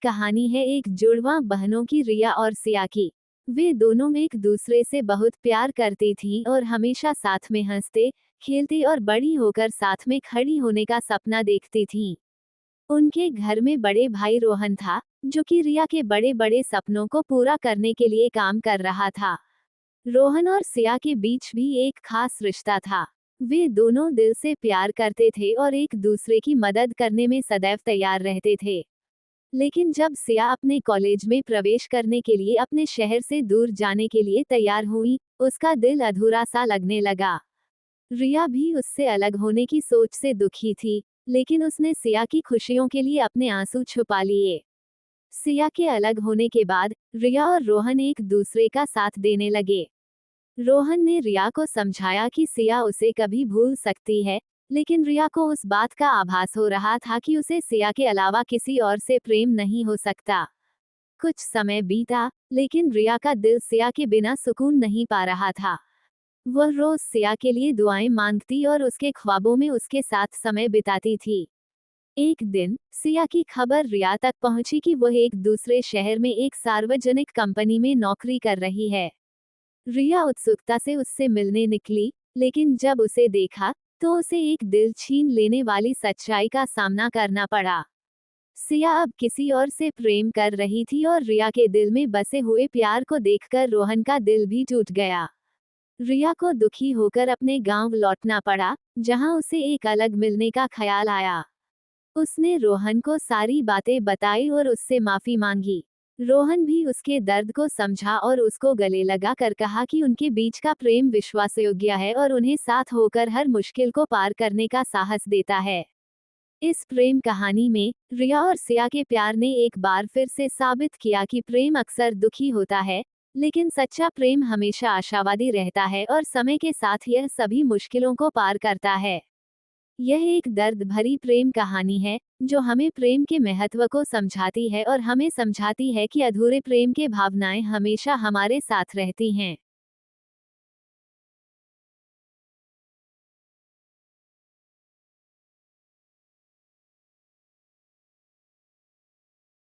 कहानी है एक जुड़वा बहनों की, रिया और सिया की। वे दोनों एक दूसरे से बहुत प्यार करती थीं और हमेशा साथ में हंसते, खेलते और बड़ी होकर साथ में खड़ी होने का सपना देखती थीं। उनके घर में बड़े भाई रोहन था, जो कि रिया के बड़े बड़े सपनों को पूरा करने के लिए काम कर रहा था। रोहन और सिया के बीच भी एक खास रिश्ता था। वे दोनों दिल से प्यार करते थे और एक दूसरे की मदद करने में सदैव तैयार रहते थे। लेकिन जब सिया अपने कॉलेज में प्रवेश करने के लिए अपने शहर से दूर जाने के लिए तैयार हुई, उसका दिल अधूरा सा लगने लगा। रिया भी उससे अलग होने की सोच से दुखी थी, लेकिन उसने सिया की खुशियों के लिए अपने आंसू छुपा लिए। सिया के अलग होने के बाद रिया और रोहन एक दूसरे का साथ देने लगे। रोहन ने रिया को समझाया कि सिया उसे कभी भूल सकती है, लेकिन रिया को उस बात का आभास हो रहा था कि उसे सिया के अलावा किसी और से प्रेम नहीं हो सकता। कुछ समय बीता, लेकिन रिया का दिल सिया के बिना सुकून नहीं पा रहा था। वह रोज सिया के लिए दुआएं मांगती और उसके ख्वाबों में उसके साथ समय बिताती थी। एक दिन सिया की खबर रिया तक पहुंची कि वह एक दूसरे शहर में एक सार्वजनिक कंपनी में नौकरी कर रही है। रिया उत्सुकता से उससे मिलने निकली, लेकिन जब उसे देखा तो उसे एक दिल छीन लेने वाली सच्चाई का सामना करना पड़ा। सिया अब किसी और से प्रेम कर रही थी और रिया के दिल में बसे हुए प्यार को देखकर रोहन का दिल भी टूट गया। रिया को दुखी होकर अपने गांव लौटना पड़ा, जहां उसे एक अलग मिलने का ख्याल आया। उसने रोहन को सारी बातें बताई और उससे माफी मांगी। रोहन भी उसके दर्द को समझा और उसको गले लगा कर कहा कि उनके बीच का प्रेम विश्वासयोग्य है और उन्हें साथ होकर हर मुश्किल को पार करने का साहस देता है। इस प्रेम कहानी में रिया और सिया के प्यार ने एक बार फिर से साबित किया कि प्रेम अक्सर दुखी होता है, लेकिन सच्चा प्रेम हमेशा आशावादी रहता है और समय के साथ यह सभी मुश्किलों को पार करता है। यह एक दर्द भरी प्रेम कहानी है, जो हमें प्रेम के महत्व को समझाती है और हमें समझाती है कि अधूरे प्रेम के भावनाएं हमेशा हमारे साथ रहती हैं।